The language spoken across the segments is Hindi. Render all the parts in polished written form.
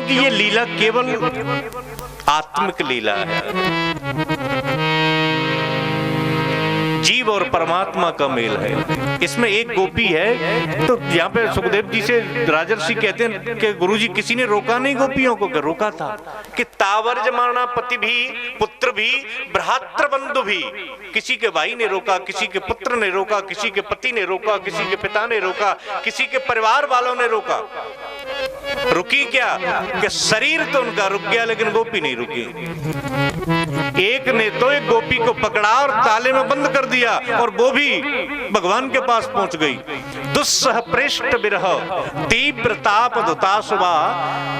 क्योंकि ये लीला केवल आत्मिक लीला है, जीव और परमात्मा का मेल है। इसमें एक गोपी है, तो यहाँ पे सुखदेव जी से राजर्षि कहते हैं कि गुरुजी किसी ने रोका नहीं गोपियों को? रोका था कि तावर्ज माना पति भी पुत्र भी भ्रातृ बंधु भी, किसी के भाई ने रोका, किसी के पुत्र ने रोका, किसी के पति ने रोका, किसी के पिता ने रोका, किसी के परिवार वालों ने रोका। रुकी क्या? कि शरीर तो उनका रुक गया लेकिन गोपी नहीं रुकी। एक ने तो एक गोपी को पकड़ा और ताले में बंद कर दिया, और वो भी भगवान के पास पहुंच गई। दुस्सह पृष्ठ विरह तीव्र ताप दुतासुवा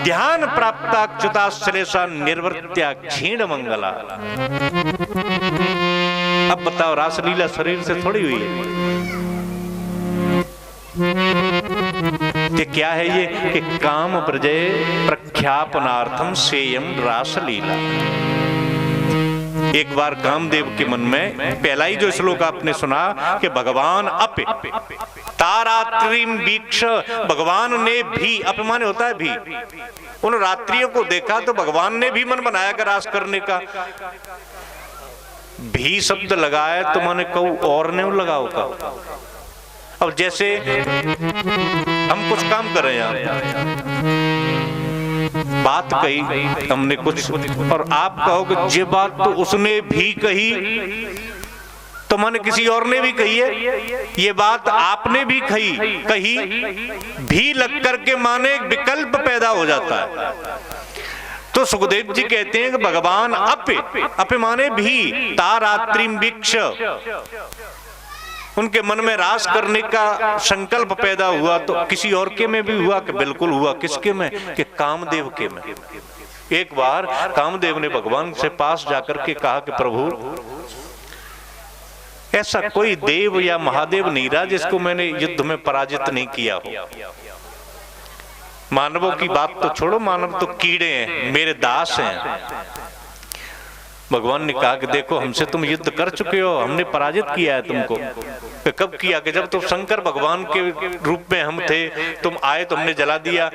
ध्यान प्राप्ताच्युताश्लेषा निर्वृत्या क्षीण मंगला। अब बताओ, रासलीला शरीर से थोड़ी हुई है। कि क्या है ये? कि काम प्रजय प्रख्यापनार्थम सेयम रासलीला। एक बार कामदेव के मन में, पहला ही जो श्लोक आपने सुना कि भगवान अपे तारात्रिम वीक्ष, भगवान ने भी, अपे माने होता है भी, उन रात्रियों को देखा तो भगवान ने भी मन बनाया कि रास करने का। भी शब्द लगाया तो माने कहूं और ने लगाओ का। अब जैसे हम कुछ काम कर रहे हैं, बात कही हमने कुछ, और आप कहोगे ये बात तो उसने भी कही, तो माने किसी और ने भी कही है। ये बात आपने भी कही भी लग करके माने विकल्प पैदा हो जाता है। तो सुखदेव जी कहते हैं कि भगवान अपे माने भी तारात्रिम वीक्ष, उनके मन में रास करने का संकल्प पैदा हुआ, तो किसी और के में भी हुआ कि बिल्कुल हुआ। किसके में? कि कामदेव के में। एक बार कामदेव ने भगवान से पास जाकर के कहा कि प्रभु, ऐसा कोई देव या महादेव नहीं रहा जिसको मैंने युद्ध में पराजित नहीं किया हो। मानवों की बात तो छोड़ो, मानव तो कीड़े हैं, मेरे दास हैं। भगवान ने कहा कि देखो, हमसे तुम युद्ध कर चुके हो, हमने पराजित किया है तुमको। कब किया? कि जब तुम शंकर भगवान के रूप में हम थे, तुम आए तो हमने जला दिया।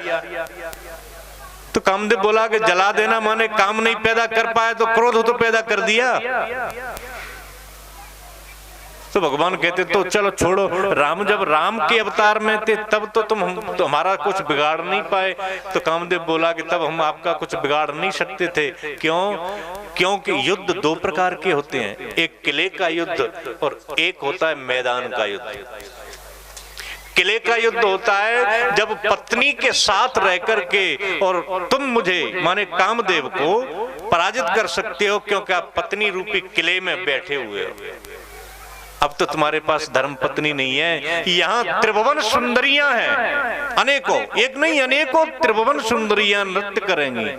तो कामदेव बोला कि जला देना माने काम नहीं पैदा कर पाए तो क्रोध तो पैदा कर दिया। तो भगवान कहते तो चलो छोड़ो, राम जब राम के अवतार में थे तब तो तुम तो हमारा कुछ बिगाड़ नहीं पाए। तो कामदेव बोला कि तब हम आपका कुछ बिगाड़ नहीं सकते थे। क्यों? क्योंकि युद्ध दो प्रकार के होते हैं, एक किले का युद्ध और एक होता है मैदान का युद्ध। किले का युद्ध होता है जब पत्नी के साथ रह करके और तुम मुझे माने कामदेव को पराजित कर सकते हो, क्योंकि आप पत्नी रूपी किले में बैठे हुए हो। अब तो तुम्हारे पास धर्म पत्नी नहीं है, यहाँ त्रिभुवन सुंदरियां हैं, अनेकों, एक नहीं अनेकों त्रिभुवन सुंदरियां नृत्य करेंगी।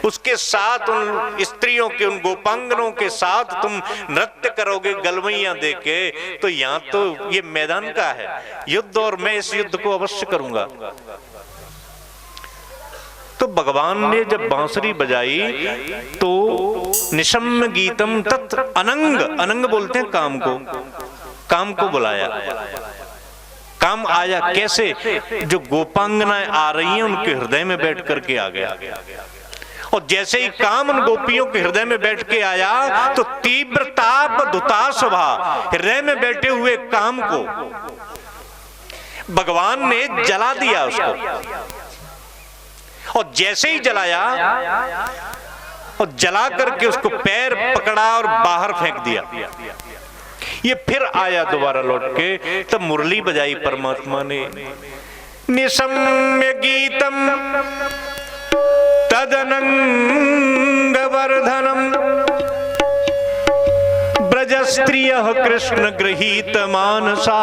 उसके साथ उन स्त्रियों के, उन गोपांगनों के साथ तुम नृत्य करोगे गलवैया देके। तो यहाँ तो ये मैदान का है युद्ध, और मैं इस युद्ध को अवश्य करूंगा। तो भगवान ने जब बांसुरी बजाई तो निशम्य गीतम तत् अनंग, अनंग बोलते हैं काम को, काम को बुलाया। काम आया कैसे? जो गोपांगनाएं आ रही हैं उनके हृदय में बैठ करके आ गया। और जैसे ही काम उन गोपियों के हृदय में बैठ के आया तो तीव्र ताप दुतासुभा, हृदय में बैठे हुए काम को भगवान ने जला दिया उसको। और जैसे ही जलाया और जला करके उसको पैर पकड़ा और बाहर फेंक दिया। ये फिर आया दोबारा लौट के, तब मुरली बजाई परमात्मा ने। निशम्य गीतम तदनंग वर्धनम ब्रज स्त्रियः कृष्ण गृहीत मानसा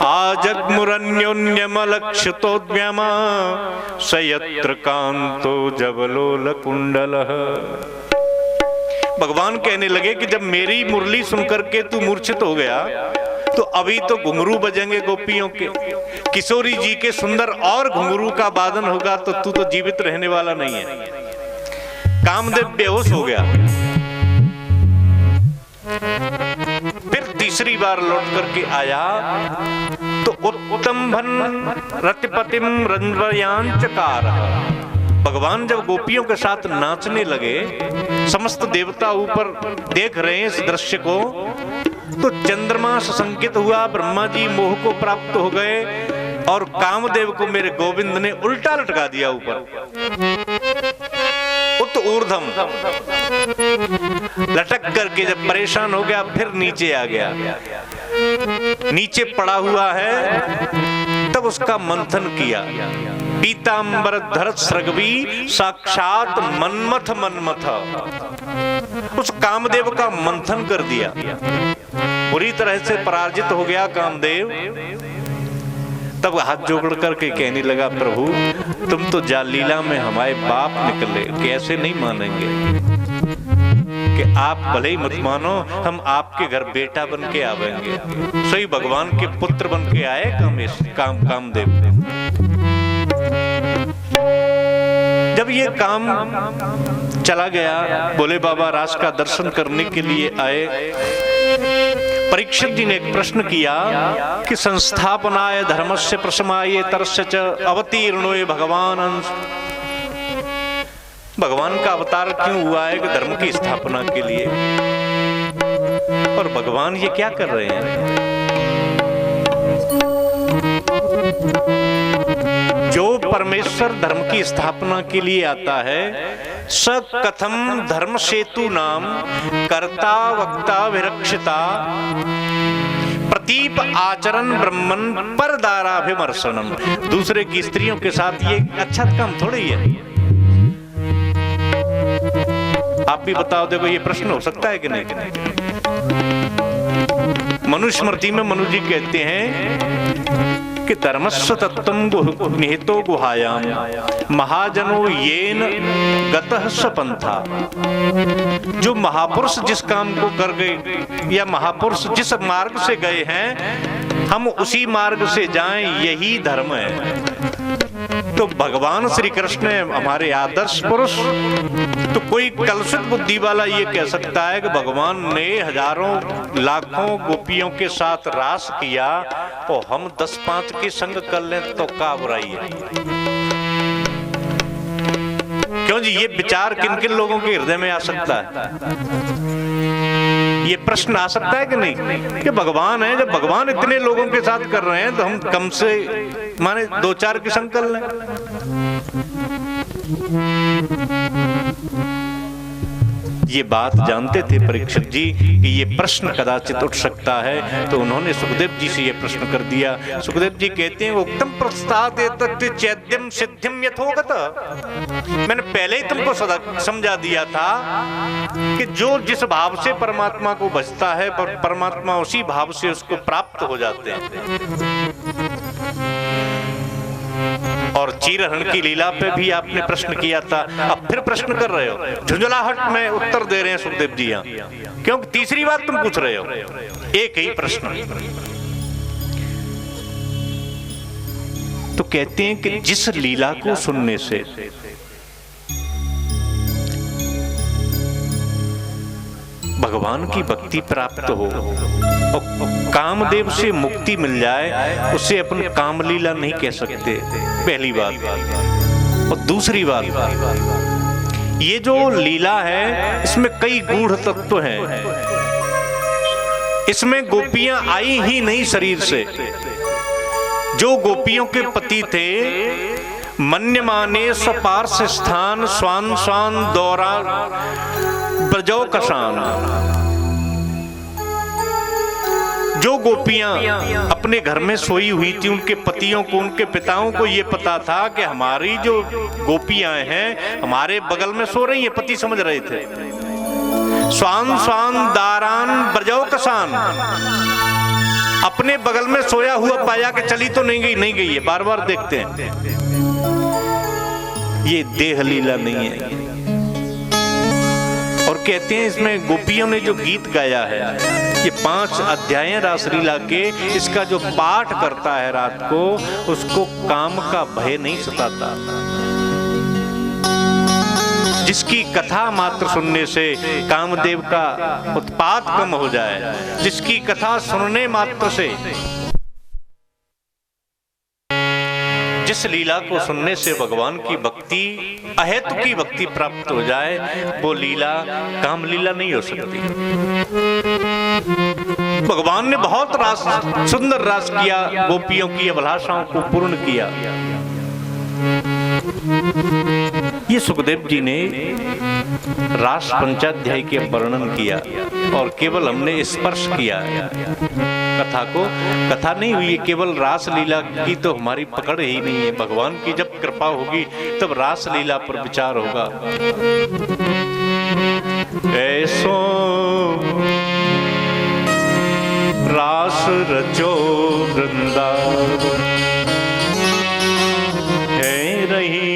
आजग्मुरन्योन्यमलक्षितोद्यमा सयत्र कांतो जवलोल कुंडलः। भगवान कहने लगे कि जब मेरी मुरली सुनकर के तू मूर्छित हो गया तो अभी तो घुंघरू बजेंगे गोपियों के, किशोरी जी के सुंदर और घुंघरू का वादन होगा, तो तू तो जीवित रहने वाला नहीं है। कामदेव बेहोश हो गया। फिर तीसरी बार लौट करके आया तो उत्तम रतिपतिम रंजयान चकार, भगवान जब गोपियों के साथ नाचने लगे, समस्त देवता ऊपर देख रहे हैं इस दृश्य को, तो चंद्रमा संकेत हुआ, ब्रह्मा जी मोह को प्राप्त हो गए और कामदेव को मेरे गोविंद ने उल्टा लटका दिया ऊपर, उत ऊर्ध्वम लटक करके जब परेशान हो गया फिर नीचे आ गया, नीचे पड़ा हुआ है। तब उसका मंथन किया, पीतांबर धरत सृगवी साक्षात मन्मथ मन्मथ, उस कामदेव का मंथन कर दिया, बुरी तरह से पराजित हो गया कामदेव। तब हाथ जोड़ करके कहने लगा, प्रभु तुम तो जाल लीला में हमारे बाप निकले, कैसे नहीं मानेंगे कि आप भले ही मत मानो, हम आपके घर बेटा बन के आवेंगे। सही भगवान के पुत्र बन के आए कामदेव। जब ये काम चला गया, भोले बाबा रास का दर्शन करने के लिए आए। परीक्षित जी ने एक प्रश्न किया कि संस्थापनाय धर्मस्य प्रशमाय तरस्य च अवतीर्णोय भगवान अंश, भगवान का अवतार क्यों हुआ है कि धर्म की स्थापना के लिए, और भगवान ये क्या कर रहे हैं? जो परमेश्वर धर्म की स्थापना के लिए आता है, स कथम धर्म सेतु नाम कर्ता वक्ता विरक्षिता प्रतीप आचरण ब्रह्मन परदाराभिमर्शनम। दूसरे की स्त्रियों के साथ ये अच्छा काम थोड़ी है। आप भी बताओ, देखो ये प्रश्न हो सकता है कि नहीं? मनुस्मृति में मनु जी कहते हैं कि धर्मस्व तत्त्वं निहितो गुहायाम महाजनो येन गतः स पंथा। जो महापुरुष जिस काम को कर गए या महापुरुष जिस मार्ग से गए हैं, हम उसी मार्ग से जाएं, यही धर्म है। तो भगवान श्री कृष्ण हमारे आदर्श पुरुष। तो कोई कलुषित बुद्धि वाला ये कह सकता है कि भगवान ने हजारों लाखों गोपियों के साथ रास किया और हम 10-5 के संग कर लें तो क्या बुराई है? क्यों जी, ये विचार किन किन लोगों के हृदय में आ सकता है? ये प्रश्न आ सकता है कि नहीं कि भगवान है, जब भगवान इतने लोगों के साथ कर रहे हैं तो हम कम से माने 2-4 के संग कर लें। ये बात जानते थे परीक्षित जी कि ये प्रश्न कदाचित उठ सकता है, तो उन्होंने सुखदेव जी से ये प्रश्न कर दिया। सुखदेव जी कहते हैं, उत्तम प्रस्ताव चैद्यम सिद्धिम यथोगत। मैंने पहले ही तुमको समझा दिया था कि जो जिस भाव से परमात्मा को भजता है, परमात्मा उसी भाव से उसको प्राप्त हो जाते हैं। और चीरहरण की लीला पे भी आपने प्रश्न किया था, अब फिर प्रश्न कर रहे हो। झुंझलाहट में उत्तर दे रहे हैं सुखदेव जी यहाँ, क्योंकि तीसरी बात तुम पूछ रहे हो एक ही प्रश्न। तो कहते हैं कि जिस लीला को सुनने से भगवान की भक्ति प्राप्त हो और कामदेव से मुक्ति मिल जाए, उसे अपन कामलीला नहीं कह सकते, पहली बात। और दूसरी बात, ये जो लीला है इसमें कई गूढ़ तत्व हैं। इसमें गोपियां आई ही नहीं शरीर से। जो गोपियों के पति थे, मन्यमाने स्वपार्श स्थान स्वान स्वान दौरा ब्रजो कसान। जो गोपियां अपने घर में सोई हुई थी, उनके पतियों को, उनके पिताओं को ये पता था कि हमारी जो गोपियां हैं हमारे बगल में सो रही हैं, पति समझ रहे थे। स्वान स्वान दारान ब्रजो कसान, अपने बगल में सोया हुआ पाया कि चली तो नहीं गई है, बार बार देखते हैं। ये देह लीला नहीं है। और कहते हैं इसमें गोपियों ने जो गीत गाया है, ये 5 अध्याय रासलीला के, इसका जो पाठ करता है रात को, उसको काम का भय नहीं सताता। जिसकी कथा मात्र सुनने से कामदेव का उत्पात कम हो जाए, जिसकी कथा सुनने मात्र से, जिस लीला को सुनने से भगवान की भक्ति, अहेतु की भक्ति प्राप्त हो जाए, वो लीला काम लीला नहीं हो सकती। भगवान ने बहुत रास, सुंदर रास किया, गोपियों की अभिलाषाओं को पूर्ण किया। ये सुखदेव जी ने रास पंचाध्याय के वर्णन किया और केवल हमने स्पर्श किया कथा को। कथा नहीं हुई, केवल रास लीला की तो हमारी पकड़ ही नहीं है। भगवान की जब कृपा होगी तब रास लीला पर विचार होगा। ऐसो रास रचो वृंदावन है रही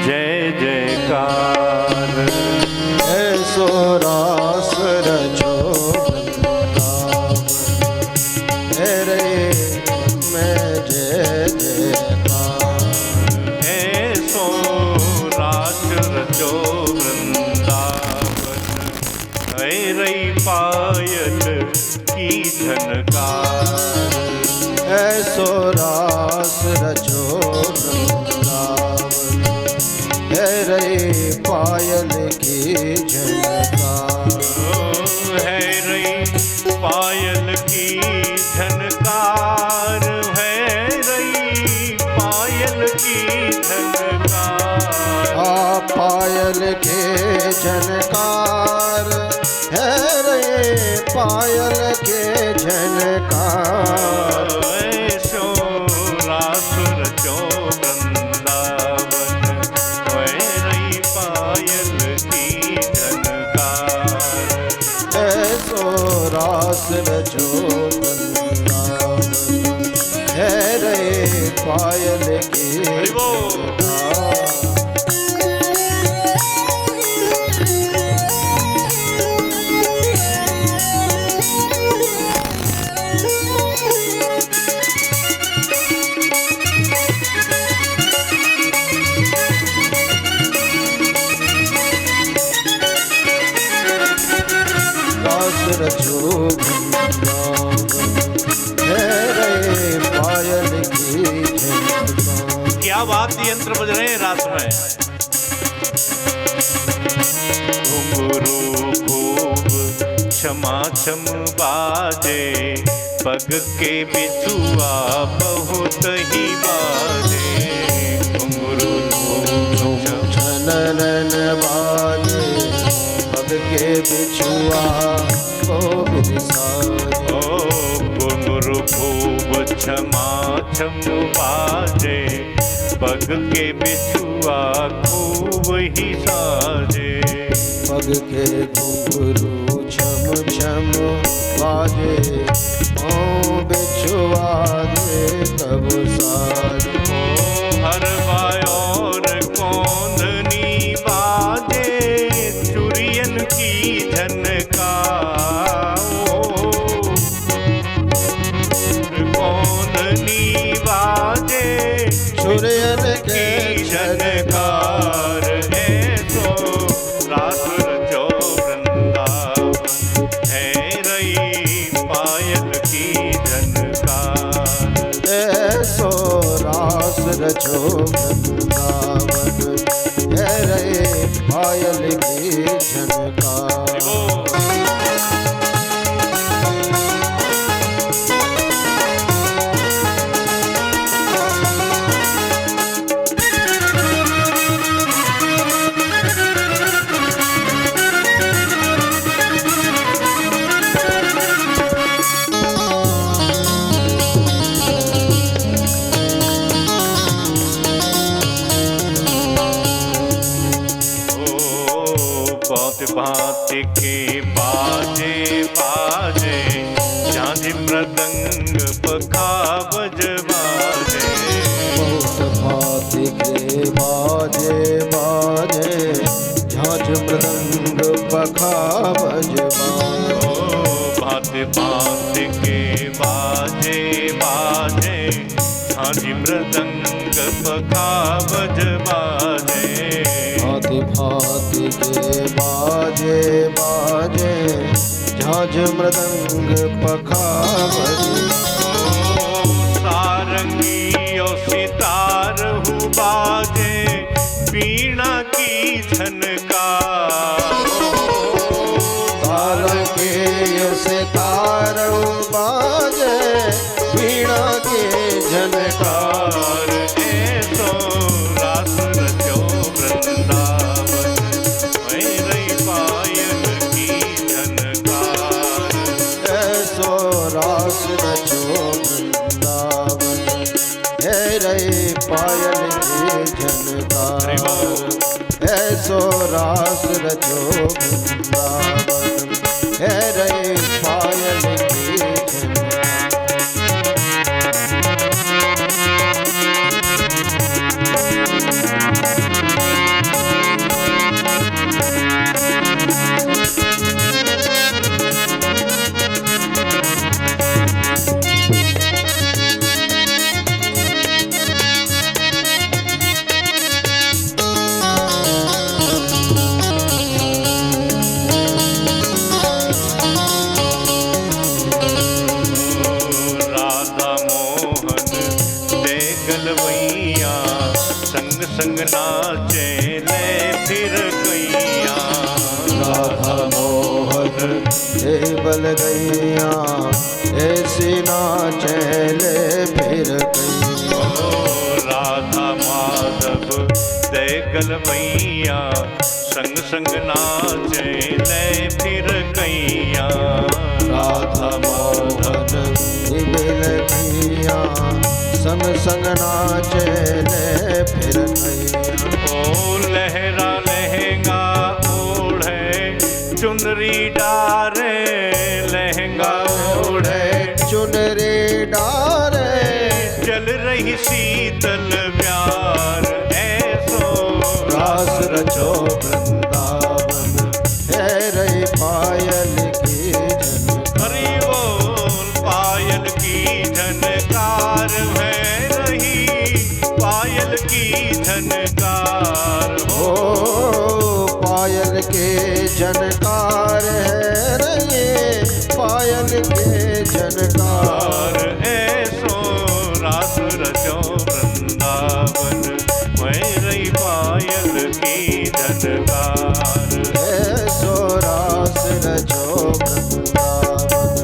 जय जयकार। ऐसो रास रचो वृंदावन है रही मैं जय जयकार। ऐसो रास रचो वृंदावन है रही पायल की झनकार। ऐसो रास रचो वृंदावन है रही पायल की झनकार। है रही पायल की झनकार, है रही पायल की झनकार। पायल के झनकार है रे पायल के झनकार। ऐसो रास रचो वृंदावन है रही पायल की झनकार। ऐसो रास रचो वृंदावन है रे पायल की झनकार। रचो वृंदावन है रे पायल की झनकार। क्या वाद्य यंत्र बज रहे हैं रात में। घुंघरू खूब क्षमा छम बाजे, पग के बिछुआ बहुत ही बाजे। घुंघरू खूब छनन बाजे, पग के बिछुआ को बिसाजे। घुंघरू खूब क्षमा छम बाजे, पग के बिछुआ खूब ही साजे। पग के घुंघरू छम छम बाजे, ओ बिछुआ दे तब साजे। हर बायोर कौंधनी बाजे, चुरियन की झनकार। कौंधनी बाजे चुरियन के झनकार। है तो रास रचो वृंदावन है रही पायल की झनकार। ऐसो रास रचो वृंदावन है रे पायल की झनकार। भांति के बाजे बाजे, झांझ मृदंग पखावज बाजे। बहुत भांति के बाजे बाजे, झांझ मृदंग पखावज बाजे। भांति भांति के बाजे बाजे, झांझ मृदंग पखावज बाजे। भांति भांति के बाजे बाजे, झांझ मृदंग पखावज। सारंगी और सितार हूँ बाजे वीणा की झनकार। तार के यो सितार बाजे वीणा के झनकार। ऐसो रास रचो वृंदावन मैं रही पायल की झनकार। ऐसो रास रचो वृंदावन है रे पायल के झनकार। ऐसो रास रचो वृंदावन है रे पायल के झनकार। संग नाचे ले फिर गैया। राधा मोहन हे बल गैया ऐसी नाचे ले फिर गैया। राधा माधव देगल मैया संग संग नाचे ले फिर गैया। राधा मोहन हे बल गैया संग संग नाचे ले फिर गैया। ओ लहरा लहंगा ओढ़े चुनरी डारे लहंगा ओढ़े चुनरी डारे चल रही शीतल प्यार। ऐसो रास रचो वृंदावन है रे पायल की झनकार। हरि बोल पायल की झनकार है रही पायल की झनकार। हो पायल के झनकार है रे पायल के झनकार। ऐसो रास रचो वृंदावन मैं रही पायल की झनकार। ऐसो रास रचो वृंदावन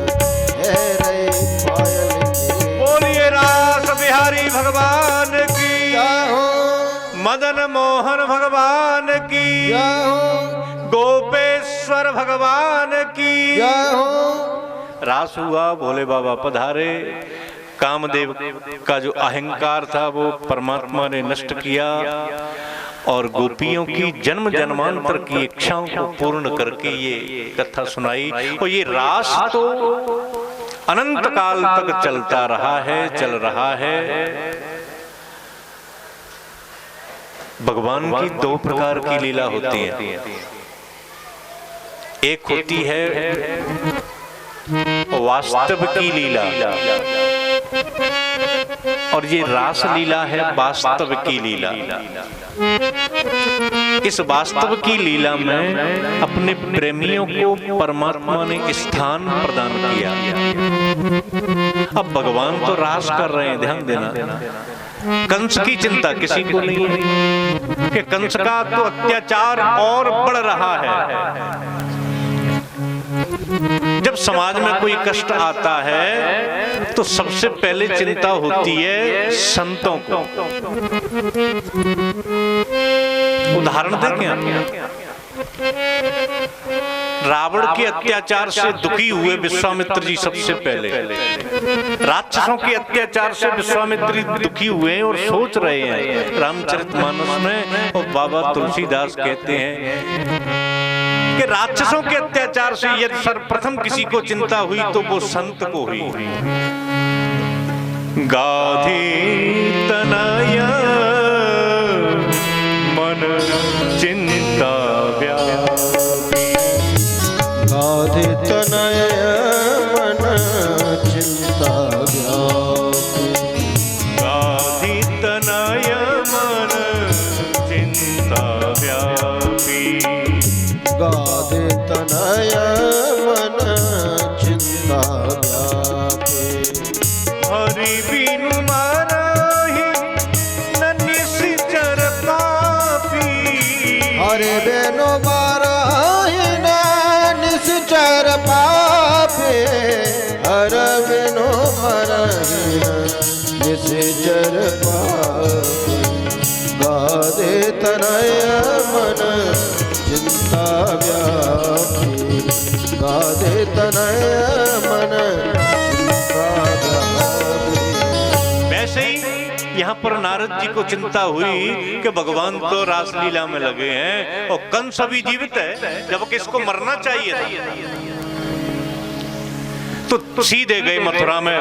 है रे पायल की। बोलिए रास बिहारी भगवान की जय हो, मदन मोहन भगवान की जय हो, गोपेश्वर भगवान की जय हो। रास हुआ, भोले बाबा पधारे। कामदेव का जो अहंकार था वो परमात्मा ने नष्ट किया और गोपियों की जन्म जन्मांतर की इच्छाओं को पूर्ण करके ये कथा सुनाई। और ये रास तो अनंत काल तक चलता रहा है, चल रहा है। भगवान की दो प्रकार की लीला होती है। एक होती है वास्तव की लीला और ये रास लीला है वास्तव की लीला। इस वास्तव की लीला में अपने प्रेमियों को परमात्मा ने स्थान प्रदान किया। अब भगवान तो रास कर रहे हैं, ध्यान देना। कंस की चिंता किसी को नहीं है कि कंस का तो अत्याचार और बढ़ रहा है। जब समाज में कोई कष्ट आता है तो सबसे पहले चिंता होती है संतों को। उदाहरण दें क्या? रावण के अत्याचार से दुखी हुए विश्वामित्र जी सबसे पहले। राक्षसों के अत्याचार से विश्वामित्र जी दुखी हुए और सोच रहे हैं रामचरितमानस में। और बाबा तुलसीदास कहते हैं कि राक्षसों के अत्याचार से यदि सर्वप्रथम किसी को चिंता हुई तो वो संत को हुई। गाधी तनया मन चिंता व्यापी। गाधी तनया मन चिंता व्यापी। गाधी तनया मन चिंता व्यापी। गाधी तनया मन चिंता व्यापी। हरि बिनु मारहि कर पापी गाधे तनय मन चिंता व्यापी गाधे तनय मन चिंता व्यापी। वैसे ही यहाँ पर नारद जी को चिंता हुई कि भगवान तो रासलीला में लगे हैं और कंस अभी जीवित है, जब किसको मरना चाहिए था। तो सीधे गए मथुरा में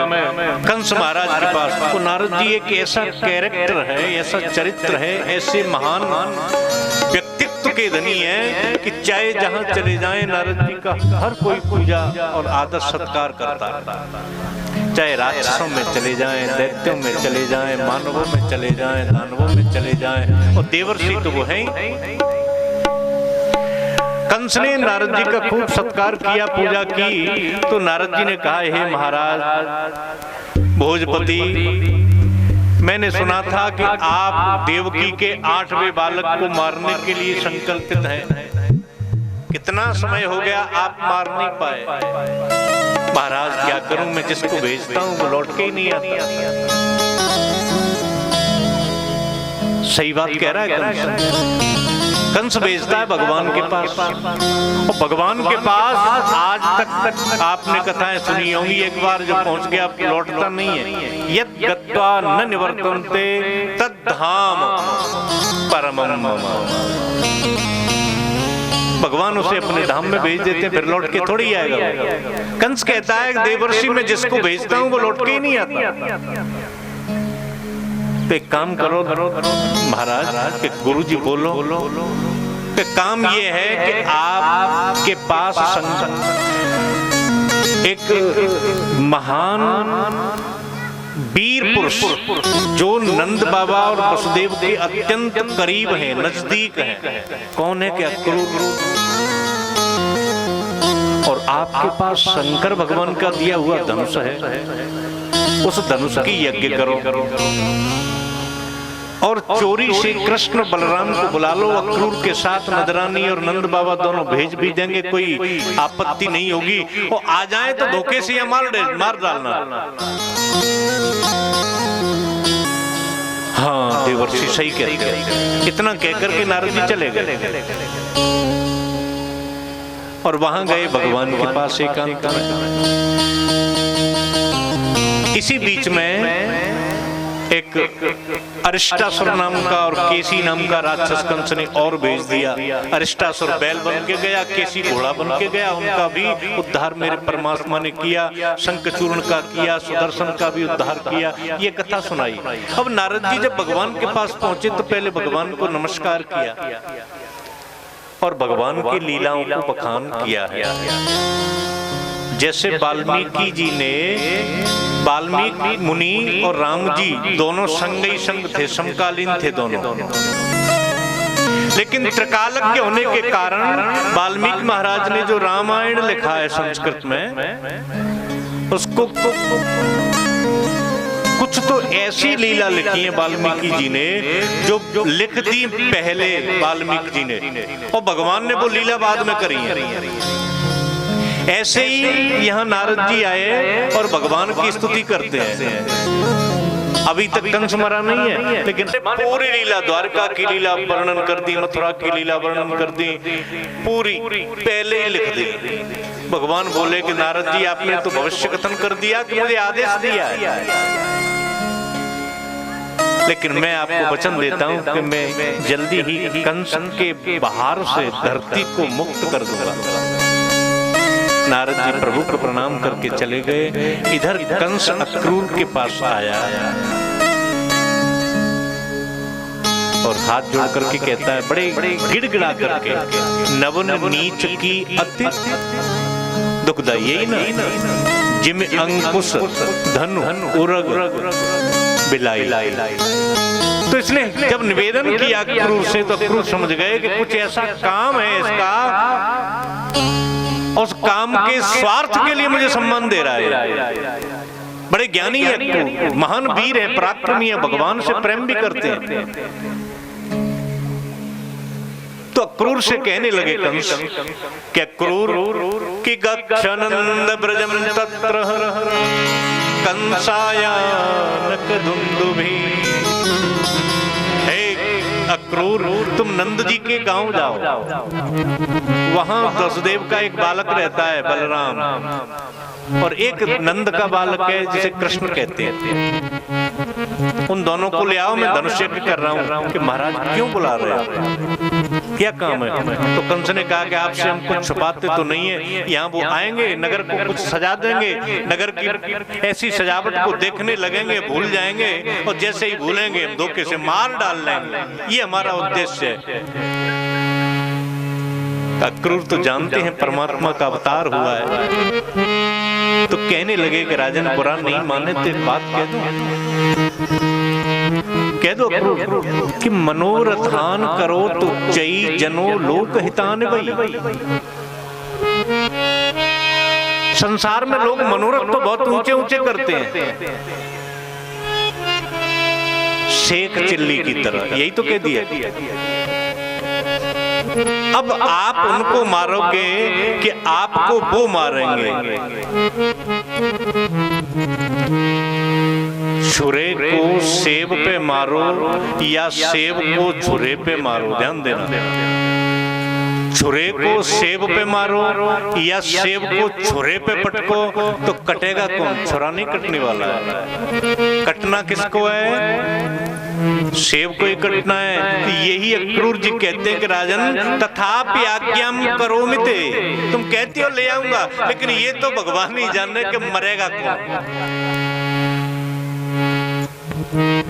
कंस महाराज के पास। तो नारद जी एक ऐसा कैरेक्टर है, ऐसा चरित्र है, ऐसे महान व्यक्तित्व के धनी है कि चाहे जहां चले जाएं नारद जी का हर कोई पूजा और आदर सत्कार करता है। चाहे राक्षसों में चले जाएं, दैत्यों में चले जाएं, मानवों में चले जाएं, दानवों में चले जाएं, और देवर्षि तो वो हैं। कंस ने नारद जी का खूब सत्कार किया, पूजा की। तो नारद जी ने कहा, हे महाराज भोजपति, मैंने सुना था कि आप देवकी के 8वें बालक को मारने के लिए संकल्पित हैं। कितना समय हो गया आप मार नहीं पाए। महाराज क्या करूं, मैं जिसको भेजता हूं वो लौट के ही नहीं आता। सही बात कह रहा है कंस। कंस भेजता है भगवान के पास, और भगवान के पास आज तक आपने कथाएं सुनी होंगी, एक बार जो पहुंच गया आप लौटता नहीं है। यत् गत्वा न निवर्तन्ते तद्धाम परमं मम। भगवान उसे अपने धाम में भेज देते हैं, फिर लौट के थोड़ी आएगा। कंस कहता है देवर्षि मैं जिसको भेजता हूं वो लौट के ही नहीं आता। तो एक काम करो महाराज के गुरु जी बोलो कि काम ये है कि आपके पास एक महान वीर पुरुष जो नंद बाबा और वसुदेव के अत्यंत करीब हैं, नजदीक हैं। कौन है? कि अक्रूर। और आपके पास शंकर भगवान का दिया हुआ धनुष है, उस धनुष की यज्ञ करो और चोरी से कृष्ण बलराम को बुला लो। अक्रूर के साथ नदरानी और नंद बाबा दोनों भेज भी देंगे, कोई आपत्ति नहीं होगी। वो आ जाए तो धोखे से या मार डालना। हाँ देवर्षि सही कहते हैं। इतना कहकर के नारद जी चले गए और वहां गए भगवान के पास एकांत में। इसी बीच में एक अरिष्टासुर नाम का और केसी नाम का राक्षस कंस ने और भेज दिया। अरिष्टासुर बैल बन के गया, केसी घोड़ा बन के गया। उनका भी उद्धार मेरे परमात्मा ने किया, शंखचूर्ण का किया, सुदर्शन का भी उद्धार किया। ये कथा सुनाई। अब नारद जी जब भगवान के पास पहुंचे तो पहले भगवान को नमस्कार किया और भगवान की लीलाओं को बखान किया है। जैसे वाल्मीकि जी ने, वाल्मीकि मुनि और राम जी दोनों संग ही संग थे, समकालीन थे दोनों। लेकिन त्रिकालज्ञ होने के कारण वाल्मीकि महाराज ने जो रामायण लिखा है संस्कृत में, उसको कुछ तो ऐसी लीला लिखी है वाल्मीकि जी ने जो लिख दी पहले वाल्मीकि जी ने, और भगवान ने वो लीला बाद में करी है। ऐसे ही यहाँ नारद जी आए और भगवान की स्तुति करते हैं। अभी तक कंस मरा नहीं है, लेकिन पूरी लीला, द्वारका की लीला वर्णन कर दी, मथुरा की लीला वर्णन कर दी, पूरी पहले ही लिख दी। भगवान बोले कि नारद जी आपने तो भविष्य कथन कर दिया कि मुझे आदेश दिया है, लेकिन मैं आपको वचन देता हूं कि मैं जल्दी ही कंस के बाहर से धरती को मुक्त कर दूंगा। नारद जी प्रभु को प्रणाम करके चले गए। इधर कंस अक्रूर के पास आया और हाथ जोड़ करके कहता है, बड़े गिड़गिड़ा करके, नवन नीच की अति दुखदाई, यही ना, जिम अंकुश धनु उरग बिलाई। तो इसने जब निवेदन किया अक्रूर से, तो अक्रूर समझ गए कि कुछ ऐसा काम है इसका, उस काम के स्वार्थ के लिए मुझे सम्मान दे रहा है। बड़े ज्ञानी है, महान वीर है, पराक्रमी है, भगवान से प्रेम भी करते हैं। तो अक्रूर से कहने लगे कंस कि अक्रूर कि गच्छ नंद ब्रजम तत्र कंसायानक दुंदुभि। हे अक्रूर, तुम नंद जी के गांव जाओ, वहां वसुदेव का एक बालक रहता है बलराम, और एक नंद का बालक है जिसे कृष्ण कहते हैं। उन दोनों को ले आओ, मैं धनुष यज्ञ कर रहा हूं। कि महाराज क्यों बुला रहे हैं, क्या काम है? तो कंस ने कहा कि आपसे हम कुछ छुपाते तो नहीं है, यहाँ वो आएंगे, नगर को कुछ सजा देंगे, नगर की ऐसी सजावट को देखने लगेंगे, भूल जाएंगे, और जैसे ही भूलेंगे हम धोखे से मार डाल लेंगे। ये हमारा उद्देश्य है। अक्रूर तो जानते हैं परमात्मा का अवतार हुआ है, तो कहने लगे कि राजन बुरा नहीं माने तो बात कह दो अक्रूर कि मनोरथान करो तो चई जनो लोक हितान भई। संसार में लोग मनोरथ तो बहुत ऊंचे ऊंचे करते हैं, शेख चिल्ली की तरह, यही तो कह दिया। अब आप उनको मारोगे कि आपको वो मारेंगे। छुरे को सेब पे मारो या सेब को छुरे पे मारो, ध्यान देना। छुरे को सेब पे मारो या सेब को छुरे पे पटको तो कटेगा कौन? छुरा नहीं कटने वाला है। कटना किसको है? सेब को ही कटना है। यही अक्रूर जी कहते हैं कि राजन तथापि आज्ञाम करोमिते, तुम कहती हो ले आऊंगा, लेकिन ये तो भगवान ही जाने कि मरेगा कौन।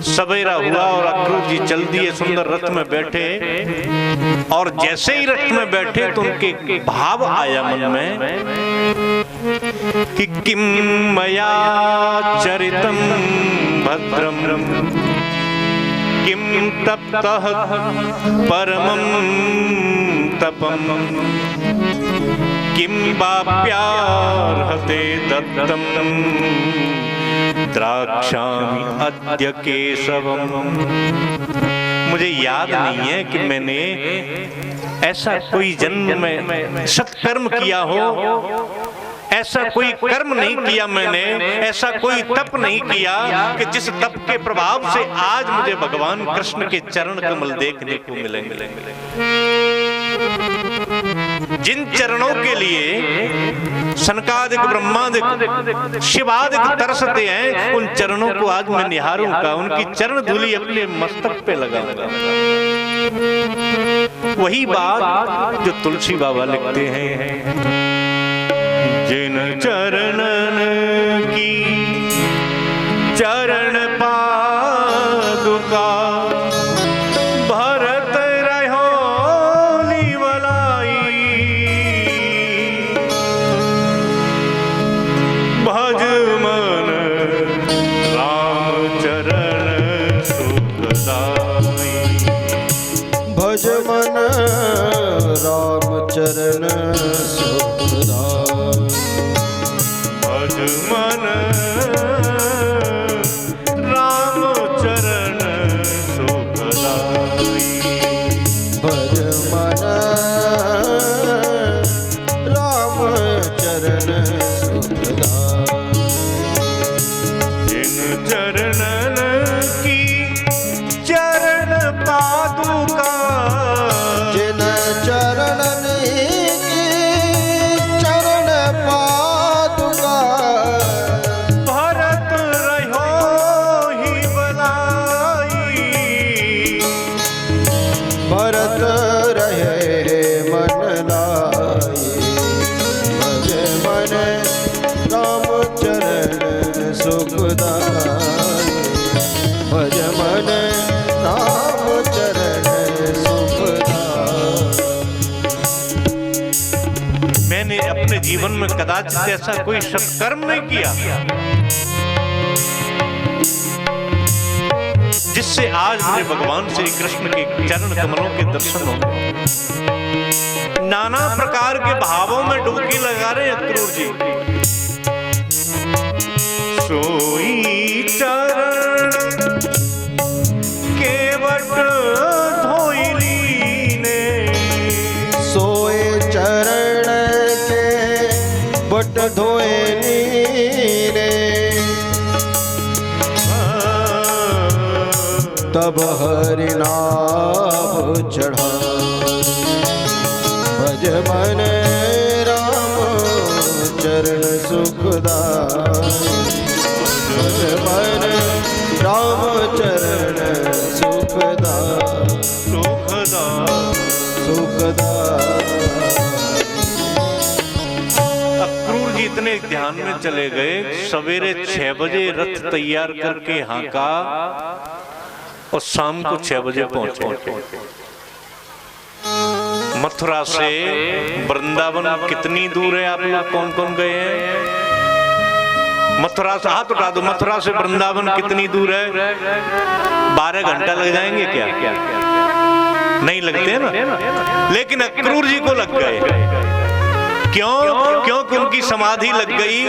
सवेरा हुआ और अक्रूर जी चल दिए, सुंदर रथ में बैठे, और जैसे ही रथ में बैठे तो उनके भाव आया मन में कि किम मया चरितम भद्रम किम तप्तः परमं तपम किम वाप्यार्हते दत्तम द्राक्षामि अद्य केशवम। मुझे याद नहीं है कि मैंने ऐसा कोई जन्म में सत्कर्म किया हो, ऐसा कोई कर्म नहीं किया मैंने, ऐसा कोई तप नहीं किया कि जिस तप के प्रभाव से आज मुझे भगवान कृष्ण के चरण कमल देखने को मिलेंगे। जिन चरणों के लिए सनकादिक ब्रह्मादिक शिवादिक तरसते हैं, उन चरणों को आज मैं निहारूंगा, उनकी चरण धूलि अपने मस्तक पे लगाऊंगा। वही बात जो तुलसी बाबा लिखते हैं, जिन चरणन की चरण पादुका भरत रहो निवलाई, भज मन राम चरण सुखदाई। भज मन राम चरण सुखदाई। भज मन राम चरण सुखदाई। भज मन राम चरण सुखदाई। जिन चरणन की चरण पादुका, जिन चरणन की चरण पादुका भरत रहो ही बनाई। भरत रहे मन लाई। भज मन राम चरण सुखदाई। भज मन राम चरण सुखदाई। मैंने अपने जीवन में कदाचित ऐसा कोई सत्कर्म नहीं किया जिससे आज मुझे भगवान श्री कृष्ण के चरण कमलों के दर्शन हो। नाना प्रकार के भावों में डुबकी लगा रहे हैं अक्रूर जी। सोई चरण केवट धोइली ने, सोए चरण के बट धोए नीरे। तब हरि नाम चढ़ाए। भज मन राम चरण सुखदाई। भज मन राम चरण सुखदाई। अक्रूर जी इतने ध्यान में चले गए, सवेरे 6 बजे रथ तैयार करके हाका और शाम को 6 बजे पहुंचे। मथुरा से वृंदावन कितनी दूर है? आप लोग कौन कौन गए हैं? मथुरा से हाथ उठा दो। मथुरा से वृंदावन कितनी दूर है? 12 घंटा लग जाएंगे क्या? नहीं लगते ना। लेकिन अक्रूर जी को लग गए। क्यों? क्योंकि उनकी समाधि लग गई।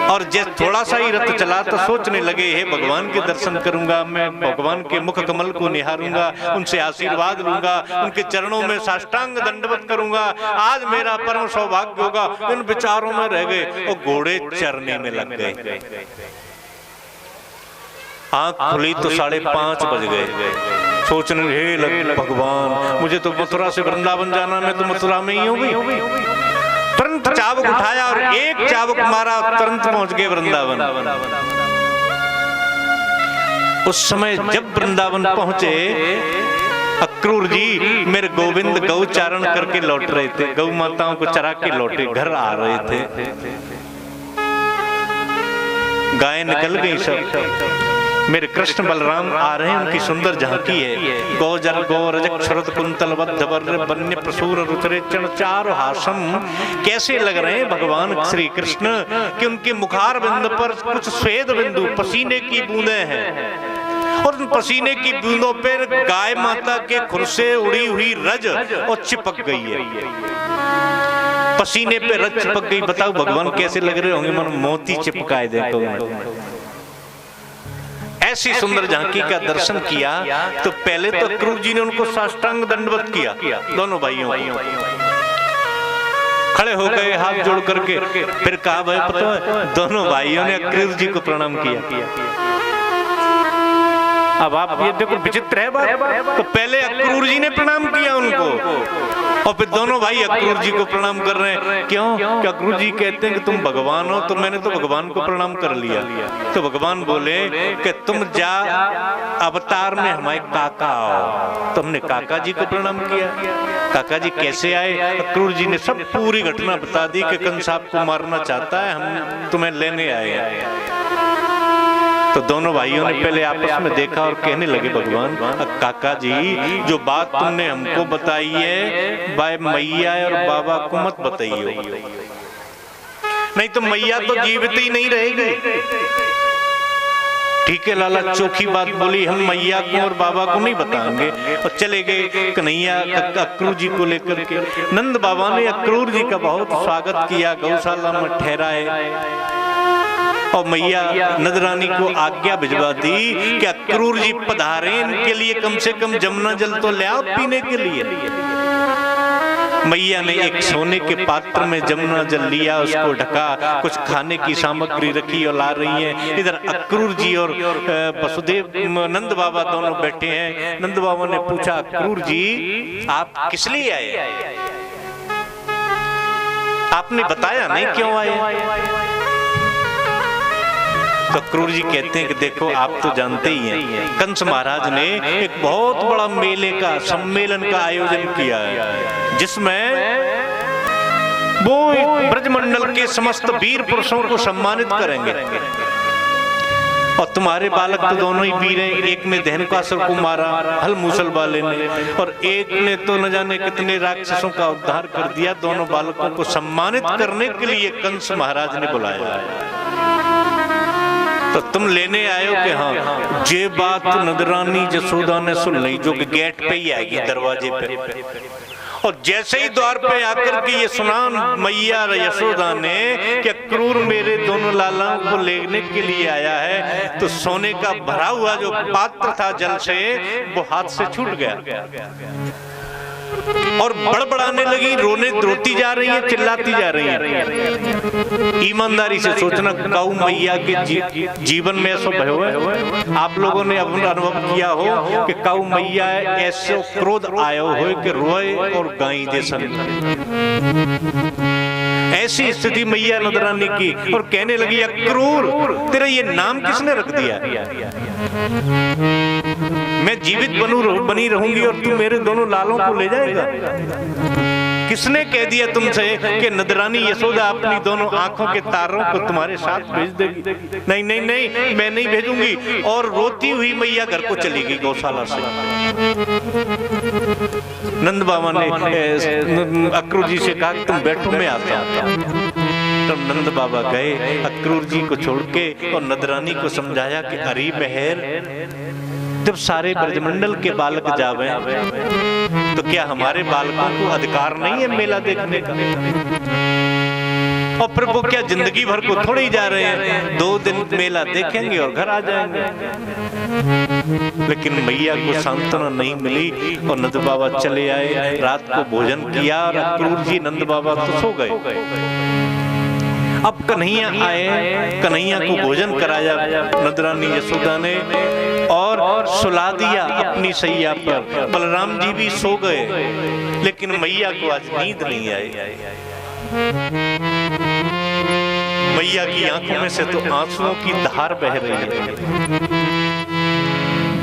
और जैसे थोड़ा सा ही रथ चला तो सोचने लगे, हे भगवान के दर्शन करूंगा, मैं भगवान के मुख कमल को निहारूंगा, उनसे आशीर्वाद लूंगा, उनके चरणों में साष्टांग दंडवत करूंगा, आज मेरा परम सौभाग्य होगा। इन विचारों में रह गए और घोड़े चरने में लग गए। आंख खुली तो 5:30 बज गए। सोचने हे लग भगवान, मुझे तो मथुरा से वृंदावन जाना, मैं तो मथुरा में ही होगी। तुरंत चाबुक उठाया और एक चाबुक मारा, तुरंत पहुंच गए वृंदावन। उस समय जब वृंदावन पहुंचे, अक्रूर जी मेरे गोविंद गौ चारण करके लौट रहे थे, गौ माताओं को चरा के लौटे, घर आ रहे थे। गाय निकल गई सब। मेरे कृष्ण बलराम आ रहे हैं, उनकी सुंदर झांकी है। गोजर गोरजक शरद कुंतल वध्य वन्य प्रसूर रुतरे चरण चार हासम। कैसे लग रहे हैं भगवान श्री कृष्ण कि उनके मुखार बिंदु पर कुछ स्वेद बिंदु पसीने की बूंदें हैं, और उन पसीने की बूंदों पर गाय माता के खुर से उड़ी हुई रज और चिपक गई है। पसीने पे रज चिपक गई। बताओ भगवान कैसे लग रहे होंगे? मन मोती चिपकाए देखो। ऐसी सुंदर झांकी का दर्शन किया तो पहले तो अक्रूर जी ने उनको साष्टांग दंडवत किया, दोनों भाइयों को। खड़े हो गए हाथ जोड़ करके। फिर कहा भाई पता है, दोनों भाइयों ने अक्रूर जी को प्रणाम किया। अब आप ये देखो विचित्र है बात। तो पहले अक्रूर जी ने प्रणाम किया उनको, और फिर दोनों भाई अक्रूर जी को प्रणाम कर रहे हैं। क्यों? कि अक्रूर जी कहते हैं कि तुम भगवान हो, तो मैंने तो भगवान को प्रणाम कर लिया। तो भगवान बोले कि तुम जा अवतार में हमारे काका आओ। तो हमने काका जी को प्रणाम किया। काका जी कैसे आए? अक्रूर जी ने सब पूरी घटना बता दी कि कंस आपको मारना चाहता है, हम तुम्हें लेने आए हैं। तो दोनों भाइयों ने पहले आपस में देखा और कहने लगे, भगवान काका जी जो बात तुमने हमको बताई है भाई मैया और बाबा को मत बताइए, नहीं तो मैया तो जीवित ही नहीं रहेगी। ठीक है लाला, चोखी बात बोली, हम मैया को और बाबा को नहीं बताएंगे। और चले गए कन्हैया अक्रूर जी को लेकर के। नंद बाबा ने अक्रूर जी का बहुत स्वागत किया, गौशाला में ठहराए, और मैया नदरानी को आज्ञा भिजवा दी कि अक्रूर जी पधारे, इनके लिए कम से कम जमुना जल तो ले आओ पीने के लिए। मैया ने एक सोने के पात्र में जमुना जल लिया, उसको ढका, कुछ खाने की सामग्री रखी और ला रही है। इधर अक्रूर जी और वसुदेव नंद बाबा दोनों बैठे हैं। नंद बाबा ने पूछा, अक्रूर जी आप किस लिए आए? आपने बताया नहीं क्यों आए? तो अक्रूर जी कहते हैं कि देखो आप तो जानते ही हैं, कंस महाराज ने एक बहुत बड़ा मेले का सम्मेलन का आयोजन किया है, जिसमें वो ब्रजमंडल के समस्त वीर पुरुषों को सम्मानित करेंगे। और तुम्हारे बालक तो दोनों ही वीर हैं। एक ने धेनुकासुर को मारा, हल मूसल वाले ने, और एक ने तो न जाने कितने राक्षसों का उद्धार कर दिया। दोनों बालकों को सम्मानित करने के लिए कंस महाराज ने बुलाया। तो तुम लेने आए हो कि हाँ, ये बात नदरानी जसोदा ने सुन ली, जो कि गेट पे ही आएगी, दरवाजे पे। और जैसे ही द्वार पे आकर के ये सुना मैया यशोदा ने कि अक्रूर मेरे दोनों लालाओं को लेने के लिए आया है, तो सोने का भरा हुआ जो पात्र था जल से, वो हाथ से छूट गया। और बड़बड़ाने लगी, रोती जा रही है, चिल्लाती जा रही है। ईमानदारी से सोचना, गौ मैया के जीवन में ऐसा भयो है, आप लोगों ने अपना अनुभव किया हो कि गौ मैया ऐसे क्रोध आयो हो कि रोए और गाई जैसा। ऐसी स्थिति मैया नंदरानी की, और कहने लगी, अक्रूर तेरा ये नाम किसने रख दिया? मैं जीवित बनी रहूंगी और तू मेरे दोनों लालों को ले जाएगा? किसने कह दिया तुमसे कि नंदरानी यशोदा अपनी दोनों आंखों के तारों को तुम्हारे साथ भेज देगी? नहीं नहीं नहीं, मैं नहीं भेजूंगी। और रोती हुई मैया घर को चली गई गौशाला से। नंद बाबा ने अक्रूर जी से कहा, तुम बैठो, मैं आता हूं। तब नंद बाबा गए, अक्रूर जी को छोड़ के, और नंदरानी को समझाया कि अरे बहर, जब सारे ब्रजमंडल के बालक जावे तो क्या हमारे बालकों को अधिकार नहीं है मेला देखने का? और फिर वो क्या जिंदगी भर को थोड़े ही जा रहे हैं, 2 दिन मेला देखेंगे और घर आ जाएंगे। लेकिन मैया को सांत्वना नहीं मिली और नंद बाबा चले आए, रात को भोजन किया और अक्रूर जी नंद बाबा तो सो गए। अब कन्हैया आए, कन्हैया को भोजन कराया नंदरानी यशोदा ने और सुला दिया अपनी सैया पर। बलराम जी भी सो गए, लेकिन मैया को आज नींद नहीं आई। मैया की आंखों में से तो आंसुओं की धार बह रही है।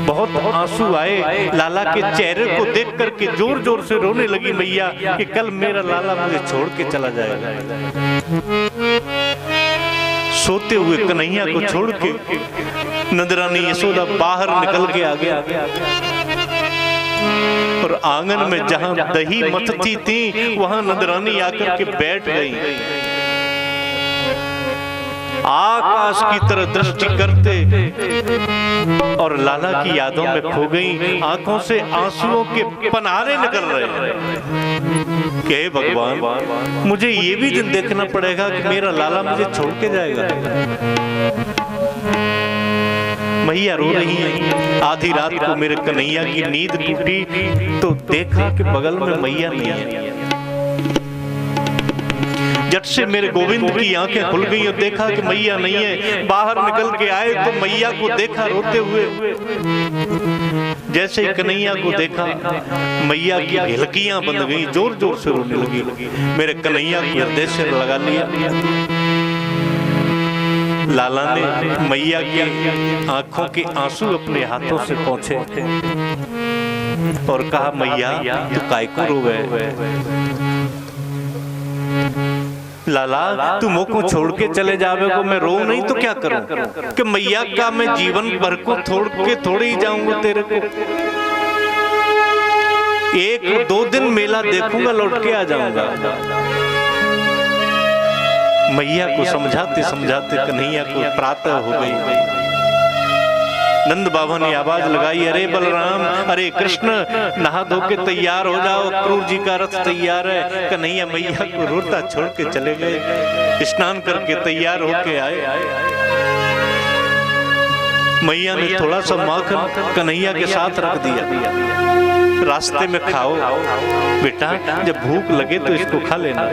बहुत आंसू आए, लाला के चेहरे को देख करके जोर जोर से रोने लगी मैया कि कल मेरा लाला मुझे छोड़ के चला जाएगा। सोते हुए कन्हैया को छोड़ के नंदरानी यशोदा बाहर निकल के आ गया और आंगन में जहां दही मथती थी वहां नंदरानी आकर के बैठ गई। आकाश की तरफ दृष्टि करते और लाला की यादों में खो गई। आंखों से आंसुओं के पनारे निकल रहे हैं कि भगवान, मुझे ये भी दिन देखना पड़ेगा कि मेरा लाला मुझे छोड़ के जाएगा। मैया रो रही है। आधी रात को मेरे कन्हैया की नींद टूटी तो देखा कि बगल में मैया नहीं है। झट से मेरे गोविंद की आंखें खुल गई और देखा कि मैया नहीं है। बाहर निकल के आए तो मैया को देखा रोते हुए। जैसे ही कन्हैया को देखा, मैया की हिलकियां बंद गई, जोर जोर से रोने लगी। मेरे कन्हैया को हृदय से लगा लिया। लाला ने मैया की आंखों के आंसू अपने हाथों से पोंछे और कहा, मैया तू काय को रोवे? लाला तू मुझको छोड़ के चले जावे को मैं रो नहीं तो क्या करूं? कि मैया का मैं जीवन भर को छोड़ के थोड़े ही जाऊंगा तेरे को। 1-2 दिन मेला देखूंगा, लौट के आ जाऊंगा। मैया को समझाते समझाते कन्हैया को प्रातः हो गई। नंद बाबा ने आवाज लगाई, अरे बलराम, अरे कृष्ण, नहा धो के तैयार हो जाओ, अक्रूर जी का रथ तैयार है। कन्हैया मैया को रोता छोड़ के चले गए। स्नान करके तैयार होके आए। मैया ने थोड़ा सा माखन कन्हैया के साथ रख दिया, रास्ते में खाओ बेटा, जब भूख लगे तो इसको खा लेना।